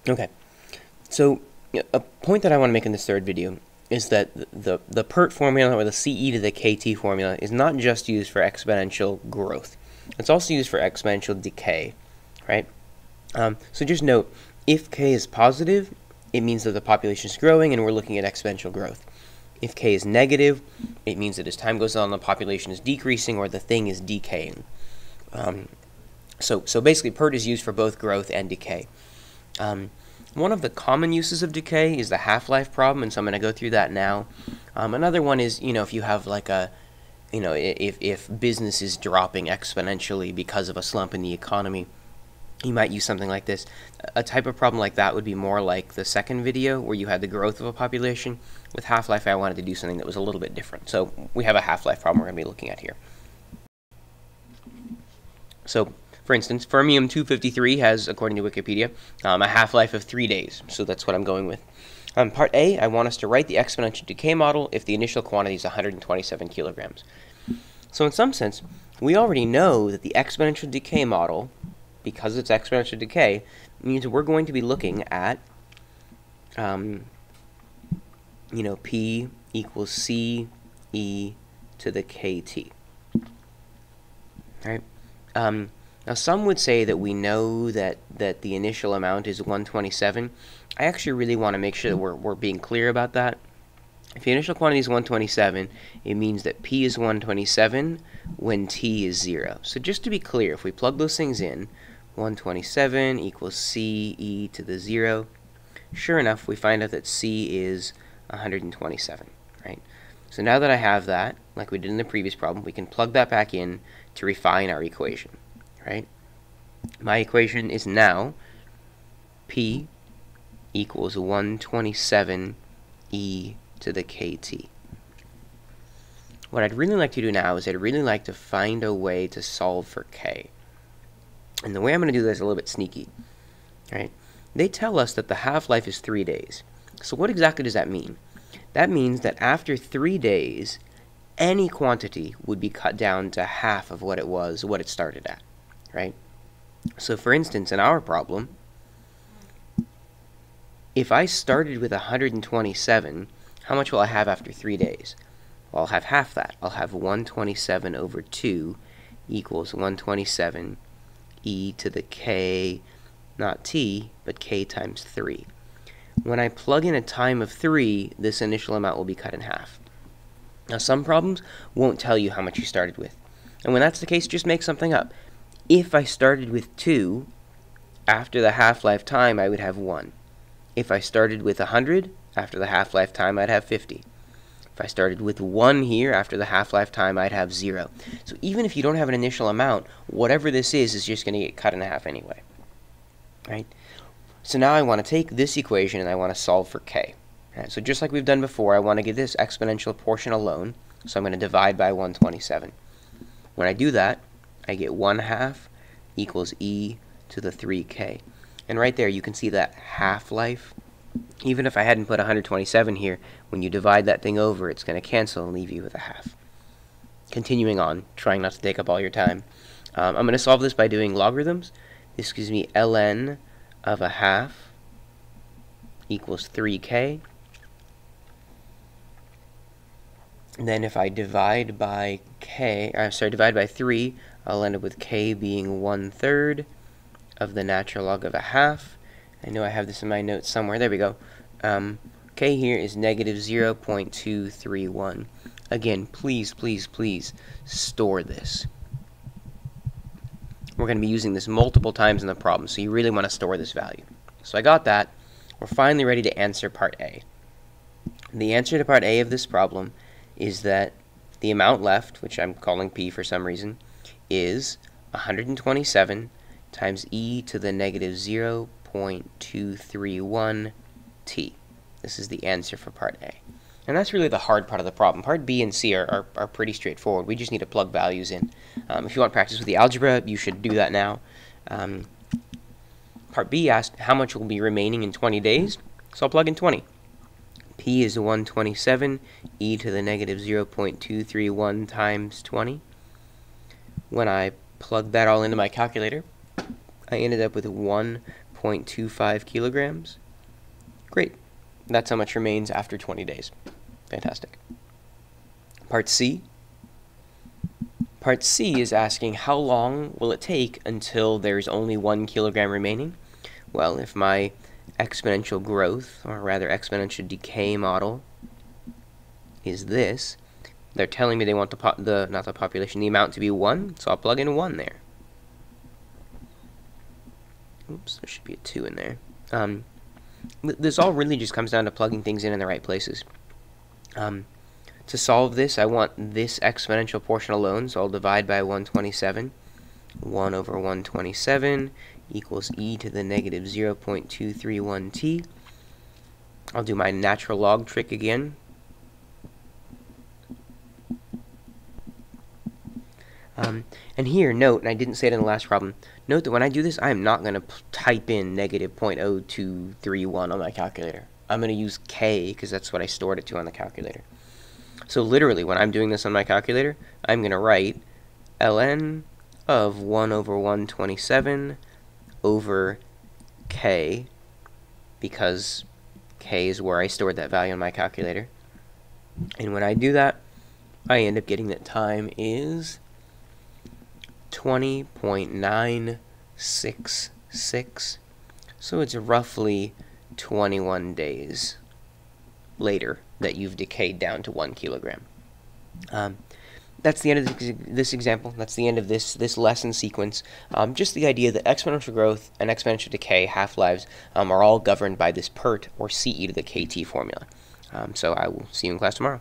Okay, so a point that I want to make in this third video is that the PERT formula, or the CE to the KT formula, is not just used for exponential growth. It's also used for exponential decay, right? So just note, if k is positive, it means that the population is growing and we're looking at exponential growth. If k is negative, it means that as time goes on, the population is decreasing or the thing is decaying. So basically, PERT is used for both growth and decay. One of the common uses of decay is the half-life problem, and so I'm going to go through that now. Another one is, if you have like if business is dropping exponentially because of a slump in the economy, you might use something like this. A type of problem like that would be more like the second video where you had the growth of a population. With half-life, I wanted to do something that was a little bit different. So we have a half-life problem we're going to be looking at here. So, for instance, fermium-253 has, according to Wikipedia, a half-life of 3 days. So that's what I'm going with. Part A, I want us to write the exponential decay model if the initial quantity is 127 kilograms. So in some sense, we already know that the exponential decay model, because it's exponential decay, means we're going to be looking at, P equals C e to the KT. All right. Now, some would say that we know that the initial amount is 127. I actually really want to make sure that we're being clear about that. If the initial quantity is 127, it means that P is 127 when T is 0. So just to be clear, if we plug those things in, 127 equals C e to the 0, sure enough, we find out that C is 127, right? So now that I have that, like we did in the previous problem, we can plug that back in to refine our equation, right? My equation is now P equals 127 e to the KT. What I'd really like to do now is I'd really like to find a way to solve for K. And the way I'm going to do this is a little bit sneaky, right? They tell us that the half-life is 3 days. So what exactly does that mean? That means that after 3 days, any quantity would be cut down to half of what it started at, right? So for instance, in our problem, if I started with 127, how much will I have after 3 days? Well, I'll have half that. I'll have 127 over 2 equals 127 e to the k, not t, but k times 3. When I plug in a time of 3, this initial amount will be cut in half. Now, some problems won't tell you how much you started with. And when that's the case, just make something up. If I started with 2, after the half-life time, I would have 1. If I started with 100, after the half-life time, I'd have 50. If I started with 1 here, after the half-life time, I'd have 0. So even if you don't have an initial amount, whatever this is just going to get cut in half anyway. Right? So now I want to take this equation and I want to solve for k. Right, so just like we've done before, I want to get this exponential portion alone. So I'm going to divide by 127. When I do that, I get 1/2 equals e to the 3k. And right there, you can see that half-life. Even if I hadn't put 127 here, when you divide that thing over, it's going to cancel and leave you with a half. Continuing on, trying not to take up all your time. I'm going to solve this by doing logarithms. This gives me ln of a half equals 3k. And then if I divide by divide by 3, I'll end up with k being 1/3 of the natural log of a half. I know I have this in my notes somewhere. There we go. K here is negative 0.231. Again, please, please, please store this. We're going to be using this multiple times in the problem, so you really want to store this value. So I got that. We're finally ready to answer part A. The answer to part A of this problem is that the amount left, which I'm calling P for some reason, is 127 times e to the negative 0.231 t. This is the answer for part A. And that's really the hard part of the problem. Part B and C are pretty straightforward. We just need to plug values in. If you want practice with the algebra, you should do that now. Part B asked how much will be remaining in 20 days, so I'll plug in 20. P is 127, e to the negative 0.231 times 20. When I plugged that all into my calculator, I ended up with 1.231 0.25 kilograms. Great. That's how much remains after 20 days. Fantastic. Part C. Part C is asking how long will it take until there's only 1 kilogram remaining? Well, if my exponential growth, or rather exponential decay model, is this, they're telling me they want the amount to be 1, so I'll plug in 1 there. Oops, there should be a 2 in there. This all really just comes down to plugging things in the right places. To solve this, I want this exponential portion alone, so I'll divide by 127. 1 over 127 equals e to the negative 0.231t. I'll do my natural log trick again. And here, note, and I didn't say it in the last problem, note that when I do this, I am not going to type in negative 0.0231 on my calculator. I'm going to use k, because that's what I stored it to on the calculator. So literally, when I'm doing this on my calculator, I'm going to write ln of 1 over 127 over k, because k is where I stored that value on my calculator. And when I do that, I end up getting that time is 20.966. So it's roughly 21 days later that you've decayed down to 1 kilogram. That's the end of this example. That's the end of this lesson sequence. Just the idea that exponential growth and exponential decay half-lives are all governed by this PERT, or CE to the KT formula. So I will see you in class tomorrow.